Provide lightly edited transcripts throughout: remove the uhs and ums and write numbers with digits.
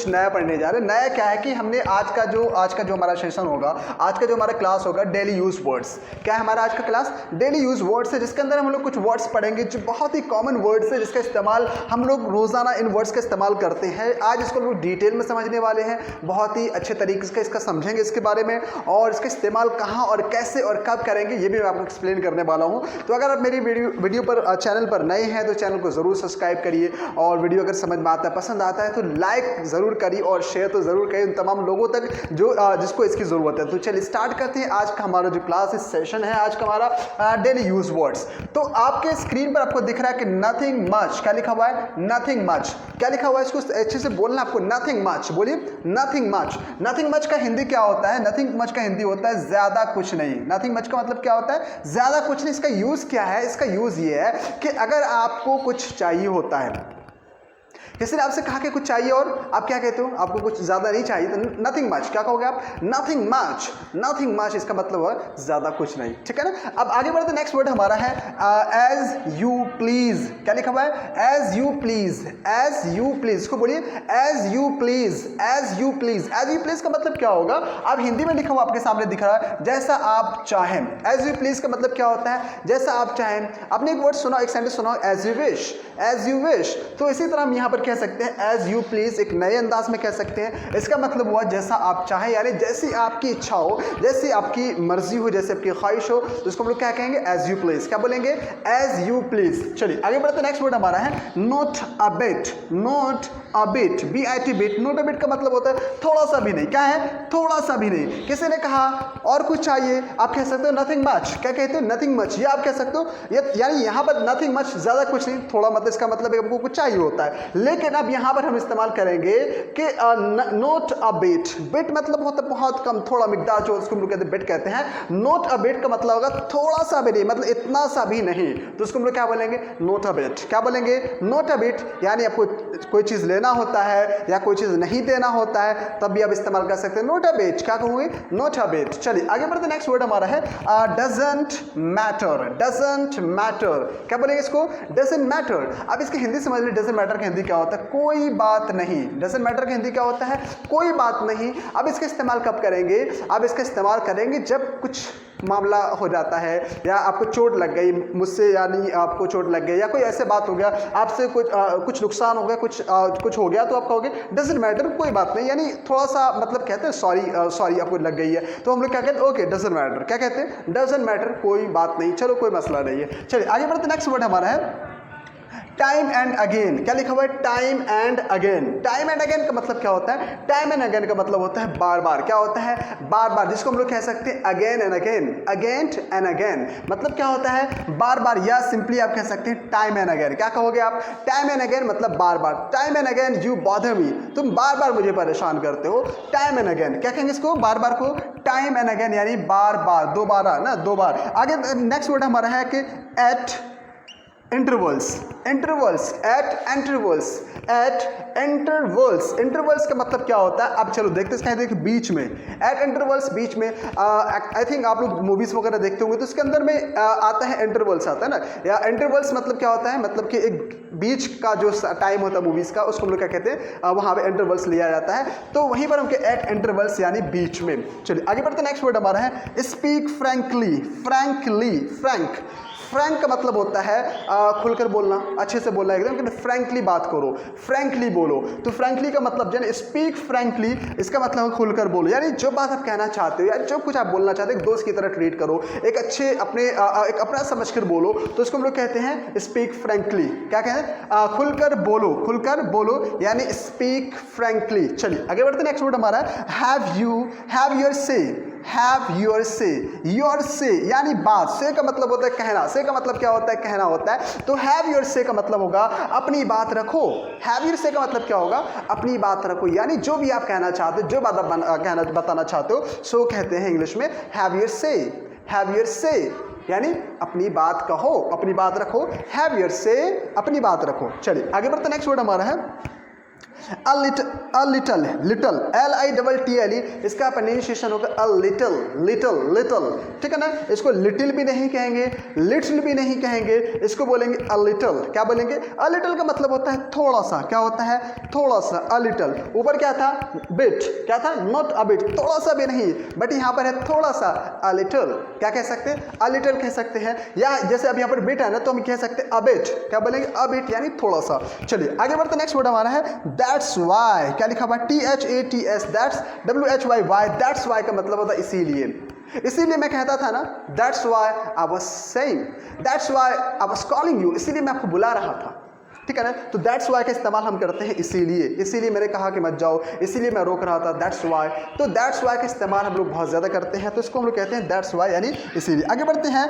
कुछ नया पढ़ने जा रहे हैं। नया क्या है कि हमने आज का जो हमारा सेशन होगा, आज का जो हमारा क्लास होगा डेली यूज वर्ड्स। क्या है हमारा आज का क्लास? डेली यूज वर्ड्स है, जिसके अंदर हम लोग कुछ वर्ड्स पढ़ेंगे जो बहुत ही कॉमन वर्ड्स है, जिसका इस्तेमाल हम लोग रोजाना इन वर्ड्स का इस्तेमाल करते हैं। आज इसको लोग डिटेल में समझने वाले हैं, बहुत ही अच्छे तरीके से इसका समझेंगे इसके बारे में, और इसका इस्तेमाल कहाँ और कैसे और कब करेंगे ये भी मैं आपको एक्सप्लेन करने वाला हूँ। तो अगर आप मेरी वीडियो पर चैनल पर नए हैं तो चैनल को ज़रूर सब्सक्राइब करिए, और वीडियो अगर समझ में आता है, पसंद आता है तो लाइक ज़रूर करिए और शेयर तो ज़रूर करिए उन तमाम लोगों तक जो जिसको इसकी ज़रूरत है। तो चलिए स्टार्ट करते हैं आज का हमारा जो क्लास इस सेशन है, आज का हमारा डेली यूज वर्ड्स। तो आपके स्क्रीन पर आपको दिख रहा है कि नथिंग मच। क्या लिखा हुआ है? Nothing much. क्या लिखा हुआ है? इसको अच्छे से बोलना आपको, नथिंग मच। बोलिए नथिंग मच। नथिंग मच का हिंदी क्या होता है? नथिंग मच का हिंदी होता है ज़्यादा कुछ नहीं। नथिंग मच का मतलब क्या होता है? ज़्यादा कुछ नहीं। इसका यूज़ क्या है? इसका यूज़ ये है कि अगर आपको कुछ चाहिए होता है, किसी ने आपसे कहा कि कुछ चाहिए और आप क्या कहते हो? आपको कुछ ज़्यादा नहीं चाहिए तो नथिंग मच। क्या कहोगे आप? Nothing much. नथिंग मच इसका मतलब है ज़्यादा कुछ नहीं, ठीक है ना। अब आगे बढ़ते, नेक्स्ट वर्ड हमारा है एज यू प्लीज। क्या लिखा हुआ है? As you please. As you please, इसको बोलिए as you please. As you please. As you please का मतलब क्या होगा? आप हिंदी में लिखा हुआ आपके सामने दिख रहा है, जैसा आप चाहें। एज यू प्लीज का मतलब क्या होता है? जैसा आप चाहें। आपने एक वर्ड सुना, एक सेंटेंस सुना, as you wish. As you wish, तो इसी तरह हम यहाँ पर कह सकते हैं एज यू प्लीज, एक नए अंदाज में कह सकते हैं। इसका मतलब हुआ जैसा आप चाहें, यानी जैसी आपकी इच्छा हो, जैसी आपकी मर्जी हो, जैसे आपकी ख्वाहिश हो, तो इसको हम लोग क्या कहेंगे? As you please. क्या बोलेंगे? As you please. चलिए आगे बढ़ते, नेक्स्ट वर्ड हमारा है not a bit. Not a bit, BIT bit. Not a bit का मतलब होता है थोड़ा सा भी नहीं। क्या है? थोड़ा सा भी नहीं। किसी ने कहा और कुछ चाहिए, आप कह सकते हो नथिंग मच। क्या कहते हो? Nothing much. ये आप कह सकते हो, यानी यहाँ पर नथिंग मच, ज़्यादा कुछ नहीं, थोड़ा, मतलब इसका मतलब है आपको कुछ चाहिए होता है। लेकिन अब यहाँ पर हम इस्तेमाल करेंगे कि नॉट अ बिट। बिट मतलब होता है बहुत कम, थोड़ा मिकदार, जो उसको हम लोग कहते हैं बिट कहते हैं। नॉट अ बिट का मतलब होगा थोड़ा सा भी नहीं, मतलब इतना सा भी नहीं, तो उसको हम लोग क्या बोलेंगे? Not a bit. क्या बोलेंगे? Not a bit. यानी आपको कोई चीज़ लेना होता है या कोई चीज़ नहीं देना होता है, तब भी आप इस्तेमाल कर सकते हैं नॉट अ बिट। क्या कहोगे? Not a bit. चलिए आगे बढ़ते, नेक्स्ट वर्ड हमारा है डजंट मैटर। Doesn't matter. क्या बोलेंगे इसको? Doesn't matter. अब इसकी हिंदी समझ लीजिए, डजंट मैटर का हिंदी क्या होता है? कोई बात नहीं। डजंट मैटर का हिंदी क्या होता है? कोई बात नहीं। अब इसका इस्तेमाल कब करेंगे? अब इसका इस्तेमाल करेंगे जब कुछ मामला हो जाता है, या आपको चोट लग गई मुझसे, यानी आपको चोट लग गई, या कोई ऐसे बात हो गया, आपसे कुछ नुकसान हो गया, कुछ हो गया, तो आप कहोगे डजंट मैटर, कोई बात नहीं, यानी थोड़ा सा, मतलब कहते हैं सॉरी आपको लग गई है, तो हम लोग क्या कहते हैं? Okay doesn't matter. क्या कहते हैं? डजंट मैटर, कोई बात नहीं, चलो कोई मसला नहीं है। चलिए आगे बढ़ते, नेक्स्ट वर्ड हमारा है टाइम एंड अगेन। क्या लिखा हुआ है? Time and again. Time and again का मतलब क्या होता है? टाइम एंड अगेन का मतलब होता है बार बार। क्या होता है? बार बार, जिसको हम लोग कह सकते हैं again and again. Again and again मतलब क्या होता है? बार बार, या सिंपली आप कह सकते हैं टाइम एंड अगेन। क्या कहोगे आप? टाइम एंड अगेन मतलब बार बार। Time and again you bother me, तुम बार बार मुझे परेशान करते हो। टाइम एंड अगेन क्या कहेंगे इसको? बार बार को टाइम एंड अगेन, यानी बार बार, दोबारा ना, दो बार। आगे नेक्स्ट वर्ड हमारा है कि eight intervals. Intervals, eight intervals. Eight intervals. Intervals का मतलब क्या होता है? अब चलो देखते हैं, देखिए बीच में, एट इंटरवल्स, बीच में। आई थिंक आप लोग मूवीज वगैरह देखते होंगे तो उसके अंदर में आता है इंटरवल्स, आता है ना। या इंटरवल्स मतलब क्या होता है? मतलब कि एक बीच का जो टाइम होता है मूवीज का, उसको हम लोग क्या कहते हैं? वहाँ पे इंटरवल्स लिया जाता है, तो वहीं पर हम एट इंटरवल्स यानी बीच में। चलिए आगे बढ़ते, नेक्स्ट वर्ड हमारा है speak frankly. Frankly, Frank. Frank का मतलब होता है खुलकर बोलना, अच्छे से बोलना, एकदम कि फ्रैंकली बात करो, फ्रैंकली बोलो। तो फ्रैंकली का मतलब जो है स्पीक फ्रैंकली, इसका मतलब है खुलकर बोलो, यानी जो बात आप कहना चाहते हो या जो कुछ आप बोलना चाहते हो, एक दोस्त की तरह ट्रीट करो, एक अच्छे एक अपना समझकर बोलो, तो इसको हम लोग कहते हैं स्पीक फ्रैंकली। क्या कहते हैं? खुलकर बोलो, खुलकर बोलो, यानी स्पीक फ्रैंकली। चलिए आगे बढ़ते, नेक्स्ट वर्ड हमारा है हैव योर से। हैव योर से। योर से यानी बात, से का मतलब होता है कहना, से का मतलब क्या होता है? कहना होता है। तो हैव योर से का मतलब होगा अपनी बात रखो। हैव योर से का मतलब क्या होगा? अपनी बात रखो, यानी जो भी आप कहना चाहते हो, जो बात आप बताना चाहते हो, सो कहते हैं इंग्लिश में हैव योर से। हैव योर से यानी अपनी बात कहो, अपनी बात रखो। हैव योर से, अपनी बात रखो। चलिए आगे बढ़ते, नेक्स्ट वर्ड हमारा है अ लिटल, लिटल LITTLE, इसका प्रोनाउंसिएशन होगा अ लिटल, लिटल, लिटल, ठीक है ना। इसको लिटिल भी नहीं कहेंगे, लिटिल भी नहीं कहेंगे, इसको बोलेंगे अ लिटल। क्या बोलेंगे? अ लिटल का मतलब होता है थोड़ा सा। क्या होता है? थोड़ा सा, अ लिटल। ऊपर क्या था? बिट। क्या था? नॉट अ बिट, थोड़ा सा भी नहीं, बट यहाँ पर है थोड़ा सा, अ लिटल। क्या कह सकते हैं? अ लिटल कह सकते हैं। या जैसे अब यहाँ पर बिट है ना, तो हम कह सकते हैं अ बिट। क्या बोलेंगे? अ बिट यानी थोड़ा सा। चलिए आगे बढ़ते, नेक्स्ट वर्ड हमारा है दैट्स वाई। क्या लिखा हुआ? THATS, that's, WHY, that's why का मतलब होता है इसीलिए। इसीलिए मैं कहता था ना, that's why I was saying, that's why I was calling you, इसीलिए मैं आपको बुला रहा था, ठीक है ना। तो दैट्स वाई का इस्तेमाल हम करते हैं इसीलिए, इसीलिए मैंने कहा कि मत जाओ, इसीलिए मैं रोक रहा था, दैट्स वाई। तो दैट्स वाई का इस्तेमाल हम लोग बहुत ज़्यादा करते हैं, तो इसको हम लोग कहते हैं दैट्स वाई यानी इसीलिए। आगे बढ़ते हैं,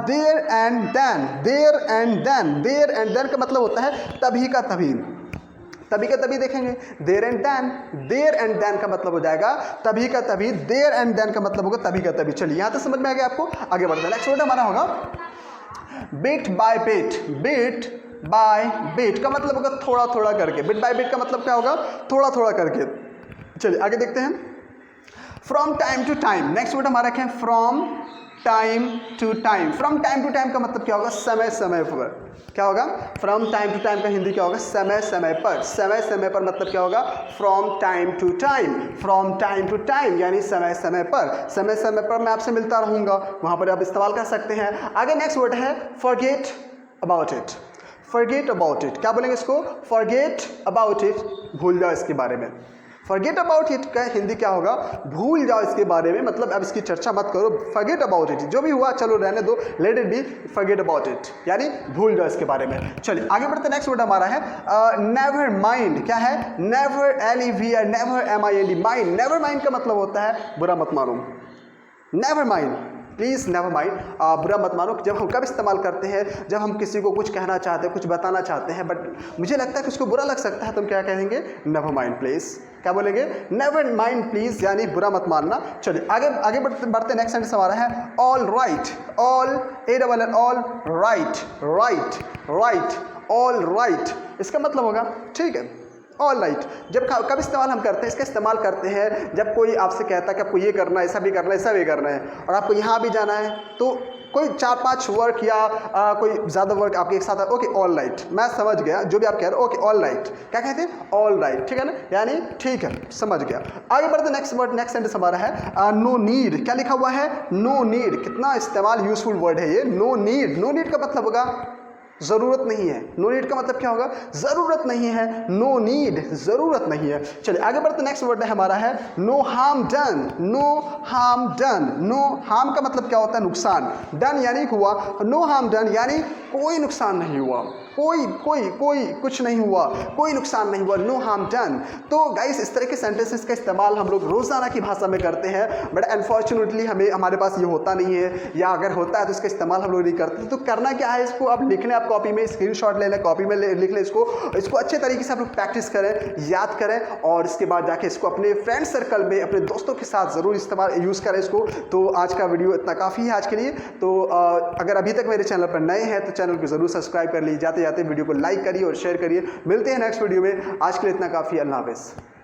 there and then, there and then, there and then का मतलब होता है तभी का तभी, तभी का तभी देखेंगे, there and then, there and then का मतलब हो जाएगा तभी का तभी, देयर एंड देन का मतलब होगा तभी का तभी। चलिए यहाँ तक समझ में आ गया आपको। आगे बढ़ते हैं, नेक्स्ट वर्ड हमारा होगा bit by bit. Bit by bit का मतलब होगा थोड़ा थोड़ा करके, बिट बाय बिट का मतलब क्या होगा? थोड़ा थोड़ा करके। चलिए आगे देखते हैं, from time to time. Next word हमारा क्या है? From time to time. From time to time का मतलब क्या होगा? समय समय पर। क्या होगा? फ्रॉम टाइम टू टाइम का हिंदी क्या होगा? समय समय पर। समय समय पर मतलब क्या होगा? From time to time. From time to time यानी समय समय पर। समय समय पर मैं आपसे मिलता रहूंगा, वहां पर आप इस्तेमाल कर सकते हैं। आगे नेक्स्ट वर्ड है forget about it. Forget about it, क्या बोलेंगे इसको? फॉरगेट अबाउट इट, भूल जाओ इसके बारे में। फॉरगेट अबाउट इट का हिंदी क्या होगा? भूल जाओ इसके बारे में, मतलब अब इसकी चर्चा मत करो, फॉरगेट अबाउट इट, जो भी हुआ चलो रहने दो, let it be, forget about it यानी भूल जाओ इसके बारे में। चलिए आगे बढ़ते, नेक्स्ट वर्ड हमारा है नेवर माइंड। क्या है? Never, LEVR, never MIND, mind. Never mind का मतलब होता है बुरा मत मानो। Never mind, please never mind, बुरा मत मानो। जब हम कब इस्तेमाल करते हैं? जब हम किसी को कुछ कहना चाहते हैं, कुछ बताना चाहते हैं, बट मुझे लगता है कि उसको बुरा लग सकता है, तो हम क्या कहेंगे? Never mind please. क्या बोलेंगे? नेवर माइंड प्लीज़ यानी बुरा मत मानना। चलिए आगे आगे बढ़ते नेक्स्ट सेंटेंस हमारा है all right. All, ALL, all right, right, right, all right, इसका मतलब होगा ठीक है, ऑल राइट। जब कब इस्तेमाल हम करते हैं? इसका इस्तेमाल करते हैं जब कोई आपसे कहता है कि आपको ये करना है, ऐसा भी करना है, ऐसा भी करना है, और आपको यहाँ भी जाना है, तो कोई 4-5 वर्क या कोई ज़्यादा वर्क आपके एक साथ है, ओके ऑल राइट, मैं समझ गया जो भी आप कह रहे हो, ओके ऑल राइट। क्या कहते हैं? ऑल राइट, ठीक है ना, यानी ठीक है, समझ गया। आगे बढ़ते, नेक्स्ट वर्ड, नेक्स्ट सेंटेंस हमारा है नो नीड। क्या लिखा हुआ है? No need. कितना इस्तेमाल यूजफुल वर्ड है ये, नो नीड। नो नीड का मतलब होगा ज़रूरत नहीं है। नो नीड का मतलब क्या होगा? ज़रूरत नहीं है। नो नीड, ज़रूरत नहीं है। चलिए आगे बढ़ते, नेक्स्ट वर्ड हमारा है no harm done. No harm done. No harm का मतलब क्या होता है? नुकसान। डन यानी हुआ, नो हार्म डन यानी कोई नुकसान नहीं हुआ, कोई कोई कोई कुछ नहीं हुआ, कोई नुकसान नहीं हुआ, नो हार्म डन। तो गाइस इस तरह के सेंटेंसेस का इस्तेमाल हम लोग रोज़ाना की भाषा में करते हैं, बट अनफॉर्चुनेटली हमारे पास ये होता नहीं है, या अगर होता है तो इसका इस्तेमाल हम लोग नहीं करते। तो करना क्या है? इसको आप लिख लें, आप कॉपी में स्क्रीनशॉट ले लें, कॉपी में लिख लें, इसको अच्छे तरीके से आप लोग प्रैक्टिस करें, याद करें, और इसके बाद जाके इसको अपने फ्रेंड सर्कल में, अपने दोस्तों के साथ ज़रूर इस्तेमाल यूज़ करें इसको। तो आज का वीडियो इतना काफ़ी है आज के लिए। तो अगर अभी तक मेरे चैनल पर नए हैं तो चैनल को ज़रूर सब्सक्राइब कर लीजिए, जाते जाते वीडियो को लाइक करिए और शेयर करिए। मिलते हैं नेक्स्ट वीडियो में, आज के लिए इतना काफ़ी। अल्लाह हाफ़िज़।